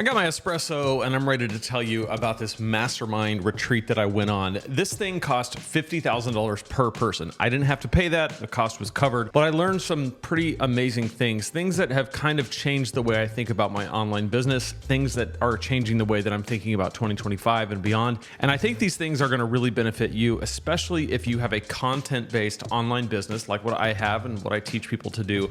I got my espresso and I'm ready to tell you about this mastermind retreat that I went on. This thing cost $50,000 per person. I didn't have to pay that. The cost was covered, but I learned some pretty amazing things that have kind of changed the way I think about my online business, things that are changing the way that I'm thinking about 2025 and beyond. And I think these things are going to really benefit you, especially if you have a content-based online business like what I have and what I teach people to do.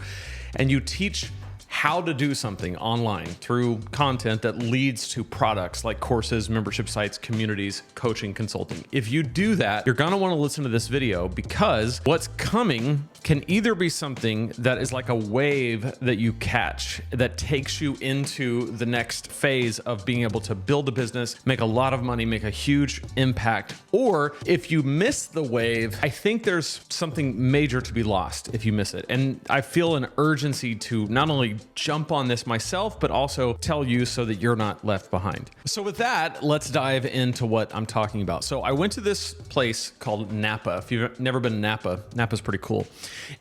And you teach how to do something online through content that leads to products like courses, membership sites, communities, coaching, consulting. If you do that, you're gonna wanna listen to this video because what's coming can either be something that is like a wave that you catch that takes you into the next phase of being able to build a business, make a lot of money, make a huge impact. Or if you miss the wave, I think there's something major to be lost if you miss it. And I feel an urgency to not only jump on this myself, but also tell you so that you're not left behind. So with that, let's dive into what I'm talking about. So I went to this place called Napa. If you've never been to Napa, Napa's pretty cool.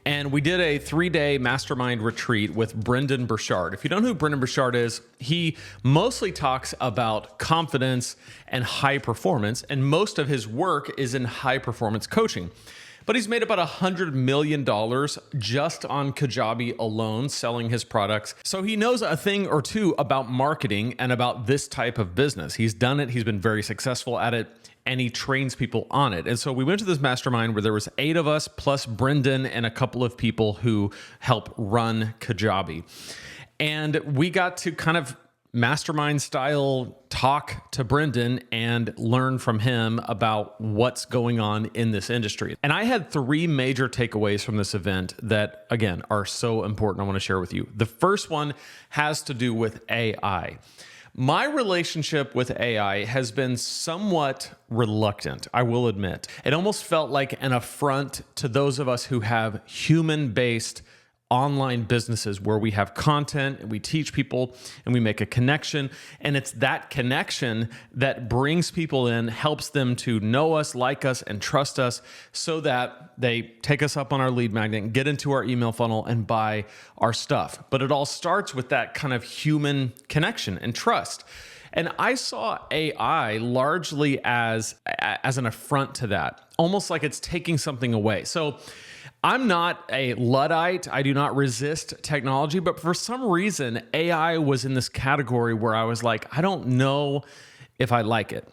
And we did a 3-day mastermind retreat with Brendon Burchard. If you don't know who Brendan Burchard is, he mostly talks about confidence and high performance, and most of his work is in high performance coaching. But he's made about $100 million just on Kajabi alone, selling his products. So he knows a thing or two about marketing and about this type of business. He's done it. He's been very successful at it, and he trains people on it. And so we went to this mastermind where there was 8 of us plus Brendan and a couple of people who help run Kajabi. And we got to kind of mastermind style talk to Brendan and learn from him about what's going on in this industry. And I had 3 major takeaways from this event that, again, are so important I want to share with you. The first one has to do with AI. My relationship with AI has been somewhat reluctant, I will admit. It almost felt like an affront to those of us who have human-based online businesses where we have content and we teach people and we make a connection. And it's that connection that brings people in, helps them to know us, like us, and trust us so that they take us up on our lead magnet, get into our email funnel and buy our stuff. But it all starts with that kind of human connection and trust. And I saw AI largely as an affront to that, almost like it's taking something away. So I'm not a Luddite. I do not resist technology, but for some reason, AI was in this category where I was like, I don't know if I like it.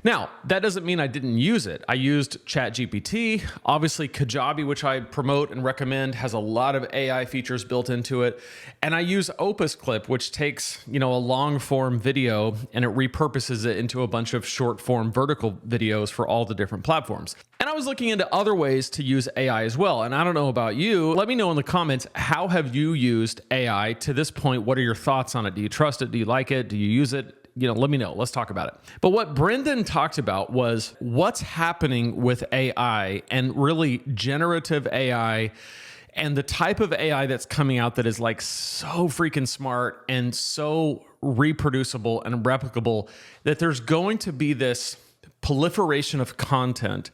Now, that doesn't mean I didn't use it. I used ChatGPT. Obviously, Kajabi, which I promote and recommend, has a lot of AI features built into it. And I use Opus Clip, which takes, a long form video and it repurposes it into a bunch of short form vertical videos for all the different platforms. And I was looking into other ways to use AI as well. And I don't know about you. Let me know in the comments, how have you used AI to this point? What are your thoughts on it? Do you trust it? Do you like it? Do you use it? Let me know. Let's talk about it. But what Brendan talked about was what's happening with AI and really generative AI and the type of AI that's coming out that is like so freaking smart and so reproducible and replicable that there's going to be this proliferation of content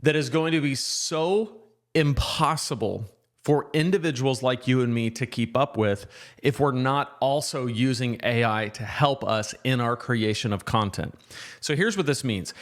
that is going to be so impossible for individuals like you and me to keep up with if we're not also using AI to help us in our creation of content. So here's what this means.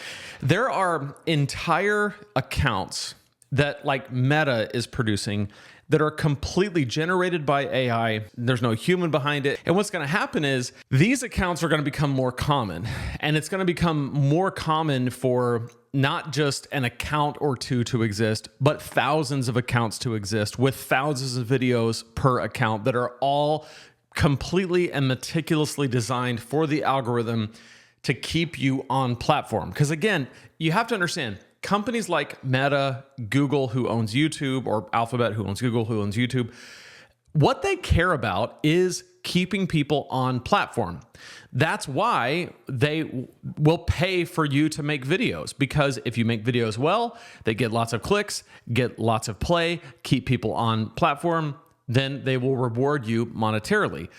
There are entire accounts that like Meta is producing that are completely generated by AI. There's no human behind it. And what's going to happen is these accounts are going to become more common, and it's going to become more common for not just an account or two to exist, but thousands of accounts to exist with thousands of videos per account that are all completely and meticulously designed for the algorithm to keep you on platform. Because again, you have to understand, companies like Meta, Google, who owns YouTube, or Alphabet, who owns Google, who owns YouTube, what they care about is keeping people on platform. That's why they will pay for you to make videos, because if you make videos well, they get lots of clicks, get lots of play, keep people on platform, then they will reward you monetarily.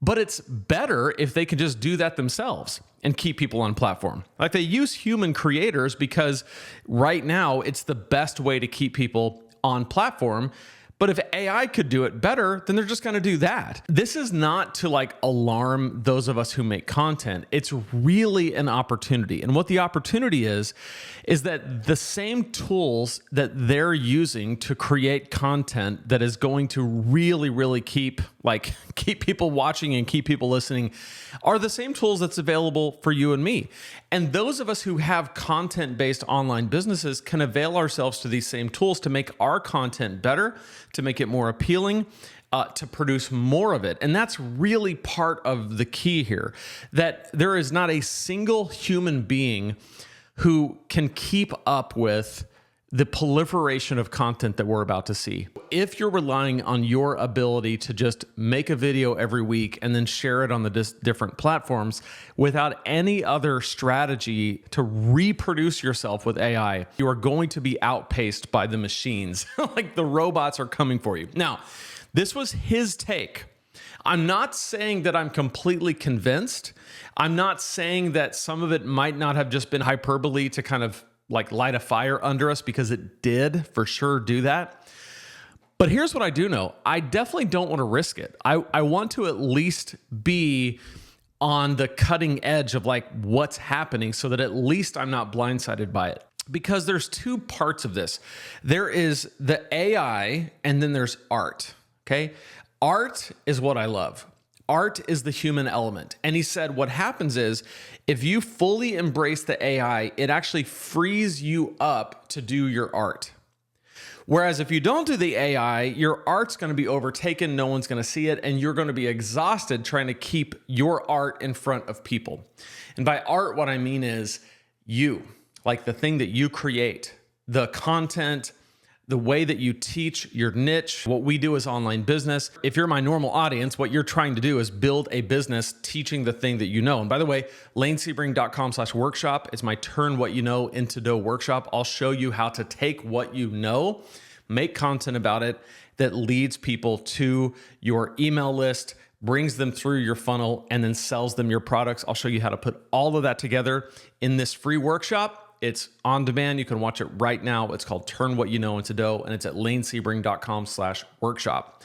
But it's better if they can just do that themselves and keep people on platform. Like they use human creators because right now it's the best way to keep people on platform. But if AI could do it better, then they're just going to do that. This is not to like alarm those of us who make content. It's really an opportunity. And what the opportunity is that the same tools that they're using to create content that is going to really, really keep people watching and keep people listening are the same tools that's available for you and me. And those of us who have content-based online businesses can avail ourselves to these same tools to make our content better, to make it more appealing, to produce more of it. And that's really part of the key here, that there is not a single human being who can keep up with the proliferation of content that we're about to see. If you're relying on your ability to just make a video every week and then share it on the different platforms without any other strategy to reproduce yourself with AI, you are going to be outpaced by the machines. Like the robots are coming for you. Now, this was his take. I'm not saying that I'm completely convinced. I'm not saying that some of it might not have just been hyperbole to kind of like light a fire under us, because it did for sure do that. But here's what I do know. I definitely don't want to risk it. I want to at least be on the cutting edge of like what's happening so that at least I'm not blindsided by it. Because there's two parts of this. There is the AI and then there's art, okay? Art is what I love. Art is the human element. And he said what happens is if you fully embrace the AI, it actually frees you up to do your art. Whereas if you don't do the AI, your art's going to be overtaken, no one's going to see it, and you're going to be exhausted trying to keep your art in front of people. And by art, what I mean is you, like the thing that you create, the content, the way that you teach, your niche. What we do is online business. If you're my normal audience, what you're trying to do is build a business teaching the thing that you know. And by the way, lanesebring.com/workshop is my turn what you know into dough workshop. I'll show you how to take what you know, make content about it that leads people to your email list, brings them through your funnel, and then sells them your products. I'll show you how to put all of that together in this free workshop. It's on demand. You can watch it right now. It's called Turn What You Know Into Dough, and it's at lanesebring.com/workshop.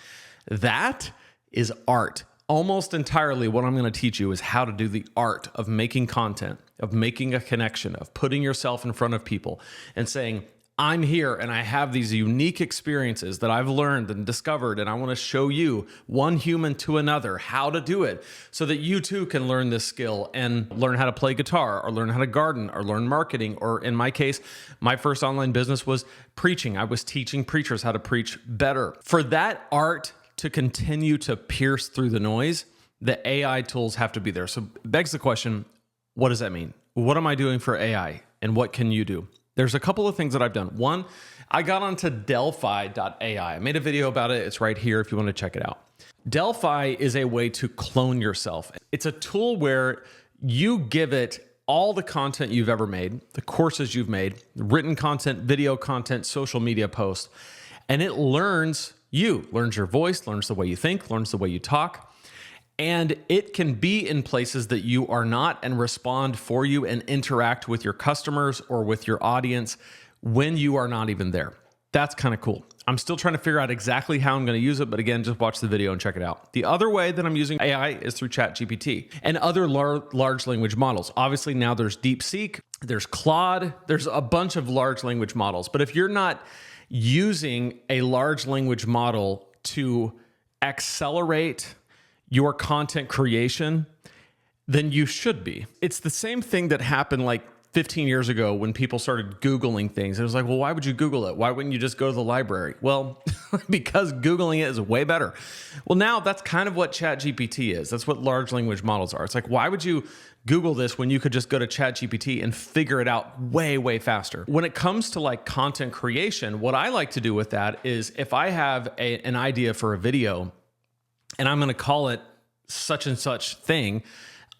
That is art. Almost entirely what I'm going to teach you is how to do the art of making content, of making a connection, of putting yourself in front of people and saying, I'm here and I have these unique experiences that I've learned and discovered, and I want to show you, one human to another, how to do it so that you too can learn this skill and learn how to play guitar or learn how to garden or learn marketing. Or in my case, my first online business was preaching. I was teaching preachers how to preach better. For that art to continue to pierce through the noise, the AI tools have to be there. So it begs the question, what does that mean? What am I doing for AI and what can you do? There's a couple of things that I've done. One, I got onto Delphi.ai. I made a video about it. It's right here if you want to check it out. Delphi is a way to clone yourself. It's a tool where you give it all the content you've ever made, the courses you've made, written content, video content, social media posts, and it learns you, learns your voice, learns the way you think, learns the way you talk. And it can be in places that you are not and respond for you and interact with your customers or with your audience when you are not even there. That's kind of cool. I'm still trying to figure out exactly how I'm going to use it, but again, just watch the video and check it out. The other way that I'm using AI is through ChatGPT and other large language models. Obviously, now there's DeepSeek, there's Claude, there's a bunch of large language models. But if you're not using a large language model to accelerate your content creation, then you should be. It's the same thing that happened like 15 years ago when people started Googling things. It was like, well, why would you Google it? Why wouldn't you just go to the library? Well, because Googling it is way better. Well, now that's kind of what ChatGPT is. That's what large language models are. It's like, why would you Google this when you could just go to ChatGPT and figure it out way, way faster? When it comes to like content creation, what I like to do with that is if I have an idea for a video and I'm going to call it such and such thing,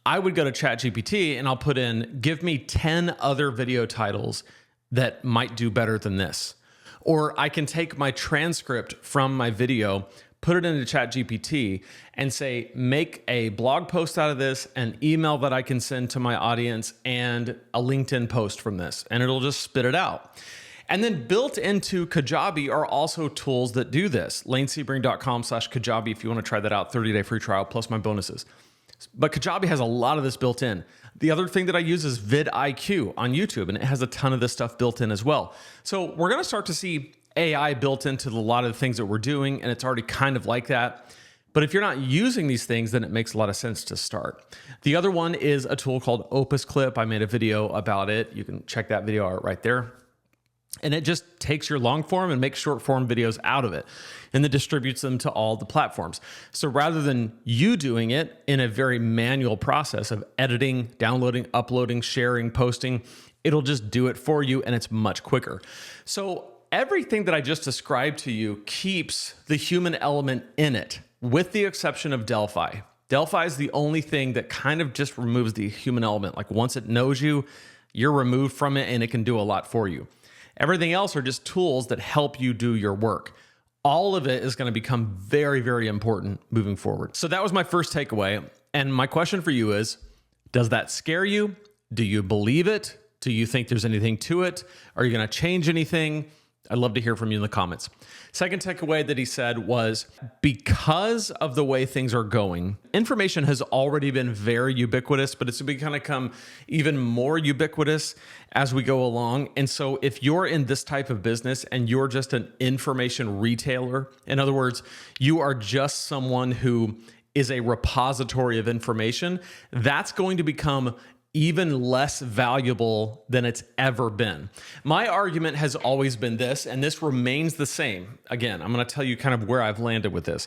I would go to ChatGPT and I'll put in, give me 10 other video titles that might do better than this. Or I can take my transcript from my video, put it into ChatGPT and say, make a blog post out of this, an email that I can send to my audience, and a LinkedIn post from this. And it'll just spit it out. And then built into Kajabi are also tools that do this. lanesebring.com/Kajabi if you want to try that out, 30-day free trial plus my bonuses. But Kajabi has a lot of this built in. The other thing that I use is vidIQ on YouTube, and it has a ton of this stuff built in as well. So we're going to start to see AI built into a lot of the things that we're doing, and it's already kind of like that. But if you're not using these things, then it makes a lot of sense to start. The other one is a tool called Opus Clip. I made a video about it. You can check that video out right there. And it just takes your long form and makes short form videos out of it and then distributes them to all the platforms. So rather than you doing it in a very manual process of editing, downloading, uploading, sharing, posting, it'll just do it for you and it's much quicker. So everything that I just described to you keeps the human element in it, with the exception of Delphi. Delphi is the only thing that kind of just removes the human element. Like once it knows you, you're removed from it and it can do a lot for you. Everything else are just tools that help you do your work. All of it is going to become very, very important moving forward. So that was my first takeaway. And my question for you is, does that scare you? Do you believe it? Do you think there's anything to it? Are you going to change anything? I'd love to hear from you in the comments. Second takeaway that he said was, because of the way things are going, information has already been very ubiquitous, but it's going to become even more ubiquitous as we go along. And so if you're in this type of business and you're just an information retailer, in other words, you are just someone who is a repository of information, that's going to become even less valuable than it's ever been. My argument has always been this, and this remains the same. Again, I'm going to tell you kind of where I've landed with this.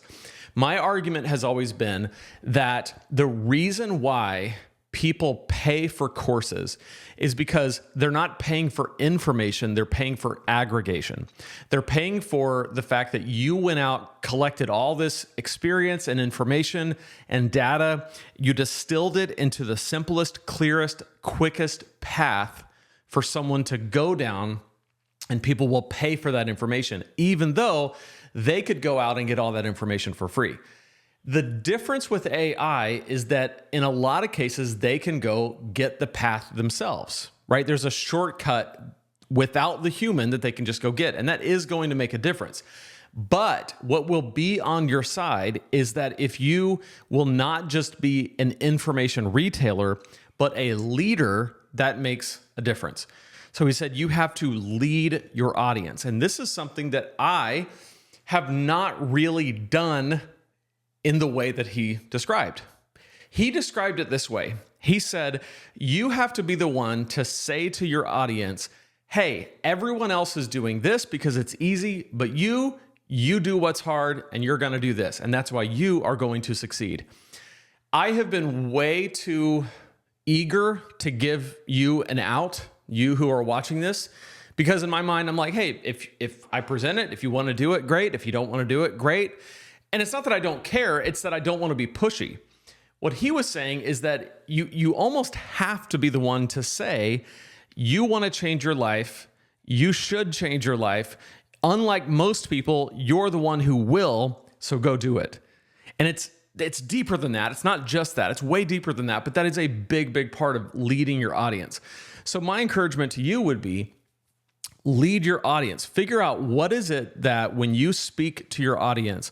My argument has always been that the reason why people pay for courses is because they're not paying for information, they're paying for aggregation. They're paying for the fact that you went out, collected all this experience and information and data, you distilled it into the simplest, clearest, quickest path for someone to go down, and people will pay for that information, even though they could go out and get all that information for free. The difference with AI is that in a lot of cases, they can go get the path themselves, right? There's a shortcut without the human that they can just go get, and that is going to make a difference. But what will be on your side is that if you will not just be an information retailer, but a leader, that makes a difference. So he said, you have to lead your audience. And this is something that I have not really done in the way that he described. He described it this way. He said, you have to be the one to say to your audience, hey, everyone else is doing this because it's easy, but you do what's hard and you're going to do this. And that's why you are going to succeed. I have been way too eager to give you an out, you who are watching this, because in my mind, I'm like, hey, if I present it, if you want to do it, great. If you don't want to do it, great. And it's not that I don't care, it's that I don't want to be pushy. What he was saying is that you almost have to be the one to say, you want to change your life, you should change your life. Unlike most people, you're the one who will, so go do it. And it's deeper than that. It's not just that. It's way deeper than that, but that is a big, big part of leading your audience. So my encouragement to you would be, lead your audience. Figure out what is it that when you speak to your audience,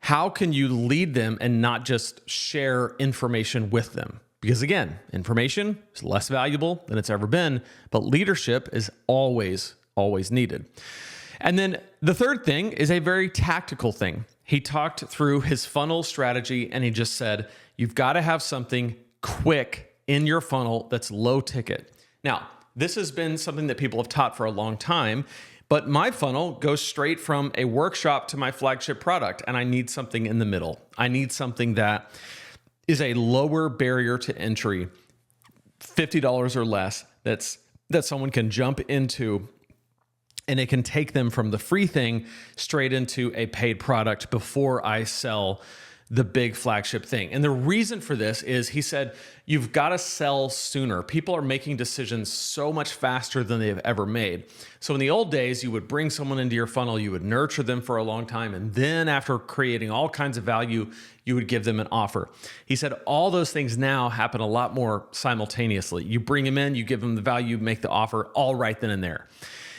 how can you lead them and not just share information with them? Because again, information is less valuable than it's ever been, but leadership is always, always needed. And then the third thing is a very tactical thing. He talked through his funnel strategy and he just said, you've got to have something quick in your funnel that's low ticket. Now, this has been something that people have taught for a long time, but my funnel goes straight from a workshop to my flagship product, and I need something in the middle. I need something that is a lower barrier to entry, $50 or less, that someone can jump into, and it can take them from the free thing straight into a paid product before I sell the big flagship thing. And the reason for this is, he said, you've got to sell sooner. People are making decisions so much faster than they've ever made. So in the old days, you would bring someone into your funnel, you would nurture them for a long time, and then after creating all kinds of value, you would give them an offer. He said all those things now happen a lot more simultaneously. You bring them in, you give them the value, make the offer all right then and there.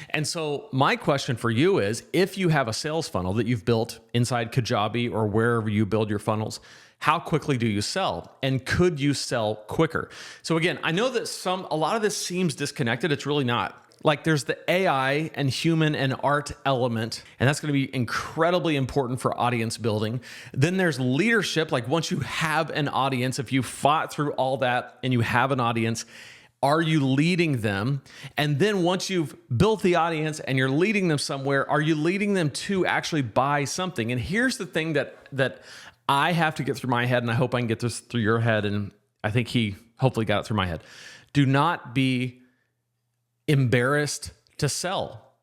And so my question for you is, if you have a sales funnel that you've built inside Kajabi or wherever you build your funnels, how quickly do you sell? And could you sell quicker? So again, I know that a lot of this seems disconnected. It's really not. Like there's the AI and human and art element, and that's going to be incredibly important for audience building. Then there's leadership. Like once you have an audience, if you fought through all that and you have an audience, are you leading them? And then once you've built the audience and you're leading them somewhere, are you leading them to actually buy something? And here's the thing that I have to get through my head, and I hope I can get this through your head, and I think he hopefully got it through my head. Do not be embarrassed to sell.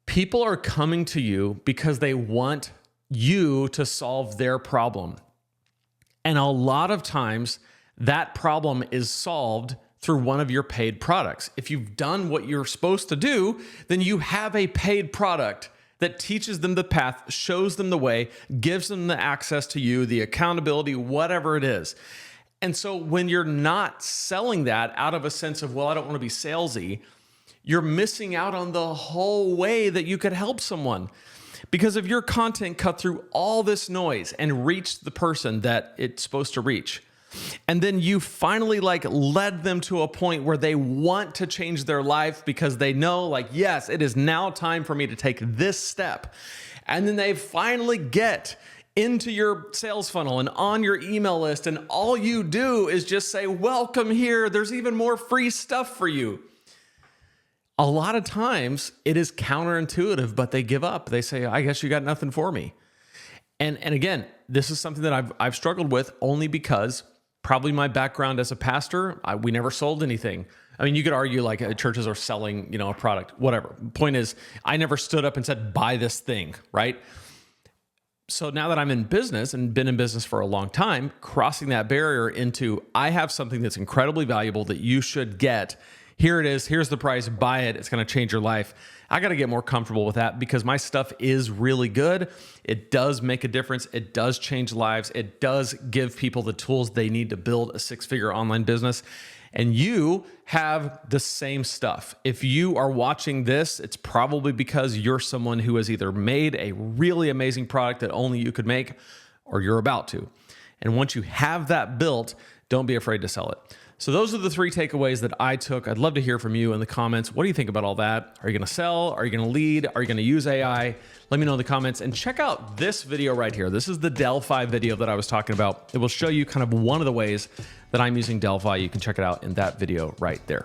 People are coming to you because they want you to solve their problem. And a lot of times that problem is solved through one of your paid products. If you've done what you're supposed to do, then you have a paid product that teaches them the path, shows them the way, gives them the access to you, the accountability, whatever it is. And so when you're not selling that out of a sense of, well, I don't want to be salesy, you're missing out on the whole way that you could help someone. Because if your content cut through all this noise and reached the person that it's supposed to reach, and then you finally led them to a point where they want to change their life because they know yes, it is now time for me to take this step. And then they finally get into your sales funnel and on your email list, and all you do is just say, welcome here. There's even more free stuff for you. A lot of times it is counterintuitive, but they give up. They say, I guess you got nothing for me. And again, this is something that I've struggled with only because probably my background as a pastor, we never sold anything. I mean, you could argue churches are selling, a product, whatever. Point is, I never stood up and said, buy this thing, right? So now that I'm in business and been in business for a long time, crossing that barrier into, I have something that's incredibly valuable that you should get. Here it is. Here's the price. Buy it. It's going to change your life. I got to get more comfortable with that because my stuff is really good. It does make a difference. It does change lives. It does give people the tools they need to build a six-figure online business. And you have the same stuff. If you are watching this, it's probably because you're someone who has either made a really amazing product that only you could make, or you're about to. And once you have that built, don't be afraid to sell it. So those are the 3 takeaways that I took. I'd love to hear from you in the comments. What do you think about all that? Are you going to sell? Are you going to lead? Are you going to use AI? Let me know in the comments, and check out this video right here. This is the Delphi video that I was talking about. It will show you kind of one of the ways that I'm using Delphi. You can check it out in that video right there.